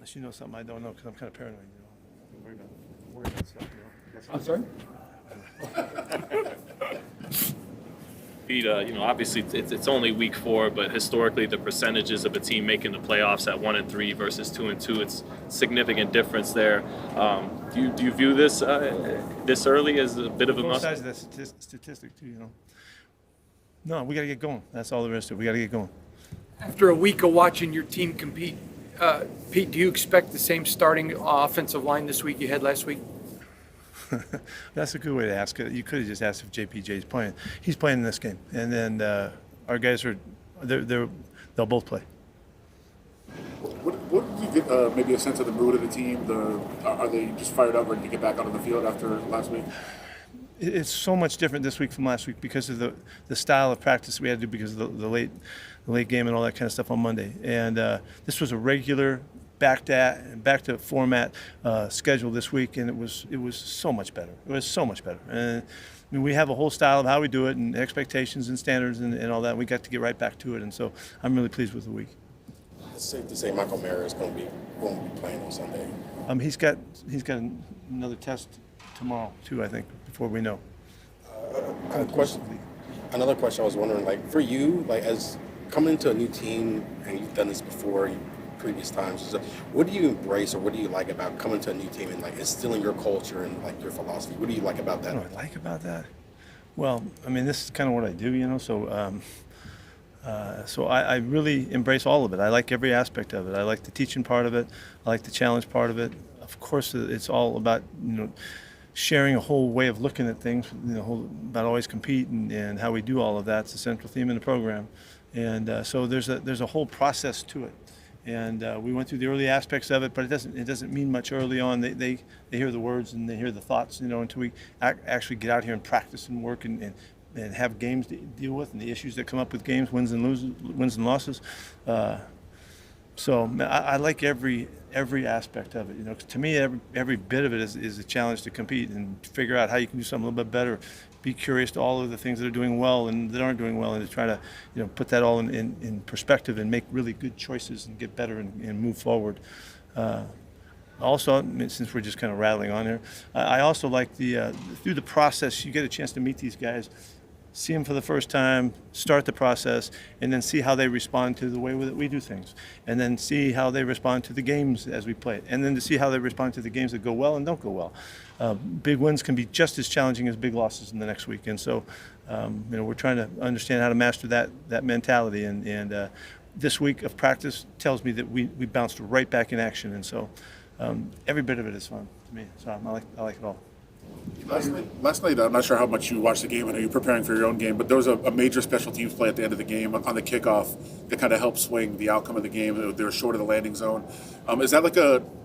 unless you know something I don't know, because I'm kind of paranoid, worry about stuff, I'm sorry? Pete, obviously it's only week 4, but historically the percentages of a team making the playoffs at 1-3 versus 2-2, it's significant difference there. Do you view this this early as a bit of a Both must? sides of that statistic, too, No, we got to get going. That's all there is to it. We got to get going. After a week of watching your team compete, Pete, do you expect the same starting offensive line this week you had last week? That's a good way to ask it. You could have just asked if JPJ's playing. He's playing in this game, and then our guys they'll both play. What did you get? Maybe a sense of the mood of the team. Are they just fired up, ready to get back onto the field after last week? It's so much different this week from last week because of the style of practice we had to do because of the late game and all that kind of stuff on Monday. And this was a regular back to format schedule this week, and it was so much better. It was so much better. And I mean, we have a whole style of how we do it and expectations and standards and all that. We got to get right back to it, and so I'm really pleased with the week. It's safe to say Michael Mayer is going to be playing on Sunday. He's got another test tomorrow too, I think, before we know. Another question I was wondering, like for you, like as coming into a new team, and you've done this before, previous times, so what do you embrace or what do you like about coming to a new team and like instilling your culture and like your philosophy? What do you like about that? What do I like about that? Well, I mean, this is kind of what I do, so so I really embrace all of it. I like every aspect of it. I like the teaching part of it. I like the challenge part of it. Of course, it's all about, sharing a whole way of looking at things, about always compete and how we do all of that. It's a central theme in the program. And so there's a whole process to it. And we went through the early aspects of it, but it doesn't mean much early on. They hear the words and they hear the thoughts, until we actually get out here and practice and work and have games to deal with and the issues that come up with games, wins and losses. So I like every aspect of it. 'Cause to me, every bit of it is a challenge to compete and figure out how you can do something a little bit better. Be curious to all of the things that are doing well and that aren't doing well, and to try to put that all in perspective and make really good choices and get better and move forward. Also, since we're just kind of rattling on here, I also like through the process you get a chance to meet these guys, see them for the first time, start the process, and then see how they respond to the way that we do things, and then see how they respond to the games as we play it, and then to see how they respond to the games that go well and don't go well. Big wins can be just as challenging as big losses in the next week, and so we're trying to understand how to master that mentality, and this week of practice tells me that we bounced right back in action, and so every bit of it is fun to me, so I like it all. Last night, I'm not sure how much you watched the game. I know you're preparing for your own game, but there was a major special teams play at the end of the game on the kickoff that kind of helped swing the outcome of the game. They were short of the landing zone. Is that like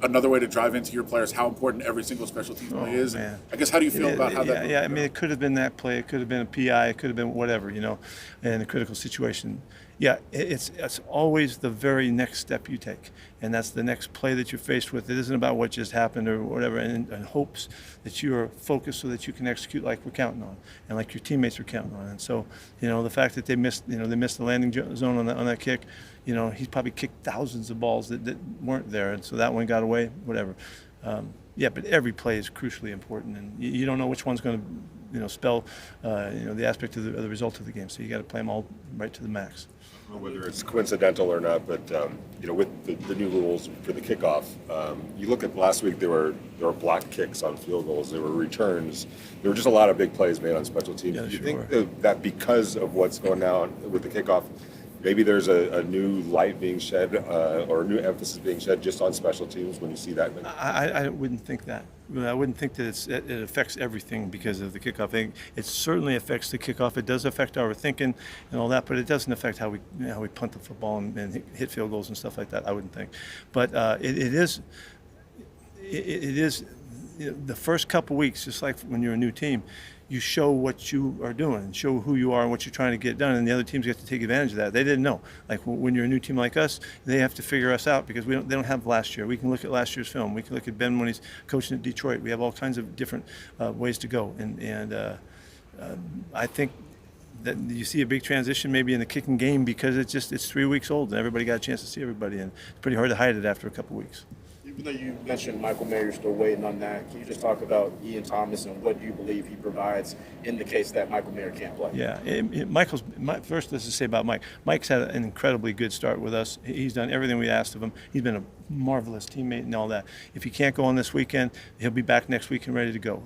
another way to drive into your players how important every single special teams play is? Man. I guess how do you feel about how that? Yeah, I mean, it could have been that play. It could have been a PI. It could have been whatever, in a critical situation. Yeah, it's always the very next step you take, and that's the next play that you're faced with. It isn't about what just happened or whatever, and hopes that you are focused so that you can execute like we're counting on, and like your teammates are counting on. And so, the fact that they missed the landing zone on that kick, he's probably kicked thousands of balls that weren't there, and so that one got away, whatever. Yeah, but every play is crucially important, and you don't know which one's going to, spell, the aspect of the result of the game. So you got to play them all right to the max. Whether it's coincidental or not, but with the new rules for the kickoff, you look at last week, there were blocked kicks on field goals, there were returns, there were just a lot of big plays made on special teams. Yeah, Do you sure. think that because of what's going on with the kickoff, maybe there's a new light being shed or a new emphasis being shed just on special teams when you see that? I wouldn't think that. I wouldn't think that it affects everything because of the kickoff thing. It certainly affects the kickoff. It does affect our thinking and all that, but it doesn't affect how we punt the football and hit field goals and stuff like that. I wouldn't think. But it is the first couple weeks, just like when you're a new team, you show what you are doing, show who you are and what you're trying to get done, and the other teams get to take advantage of that. They didn't know. Like when you're a new team like us, they have to figure us out because they don't have last year. We can look at last year's film. We can look at Ben when he's coaching at Detroit. We have all kinds of different ways to go, and I think that you see a big transition maybe in the kicking game because it's 3 weeks old and everybody got a chance to see everybody, and it's pretty hard to hide it after a couple weeks. Even though you mentioned Michael Mayer, still waiting on that, can you just talk about Ian Thomas and what you believe he provides in the case that Michael Mayer can't play? Yeah, first, let's just say about Mike. Mike's had an incredibly good start with us. He's done everything we asked of him. He's been a marvelous teammate and all that. If he can't go on this weekend, he'll be back next week and ready to go.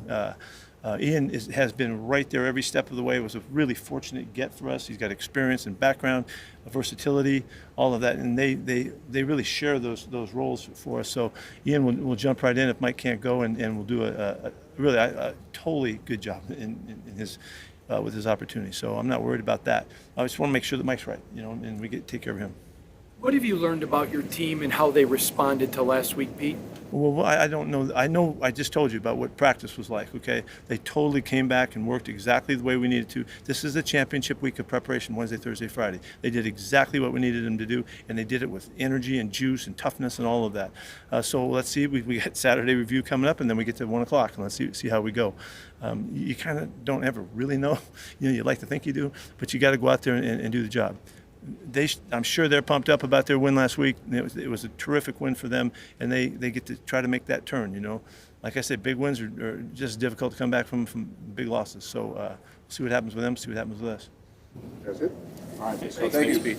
Ian has been right there every step of the way. It was a really fortunate get for us. He's got experience and background, versatility, all of that, and they really share those roles for us. So Ian will jump right in if Mike can't go, and will do a totally good job in his with his opportunity. So I'm not worried about that. I just want to make sure that Mike's right, and we take care of him. What have you learned about your team and how they responded to last week, Pete? Well, I don't know. I just told you about what practice was like, okay? They totally came back and worked exactly the way we needed to. This is the championship week of preparation, Wednesday, Thursday, Friday. They did exactly what we needed them to do, and they did it with energy and juice and toughness and all of that. So let's see. We got Saturday review coming up, and then we get to 1 o'clock, and let's see how we go. You kind of don't ever really know. You like to think you do, but you got to go out there and do the job. I'm sure they're pumped up about their win last week. It was a terrific win for them, and they get to try to make that turn. Like I said, big wins are just difficult to come back from big losses. So we'll see what happens with them. See what happens with us. That's it. All right, Thanks, Pete.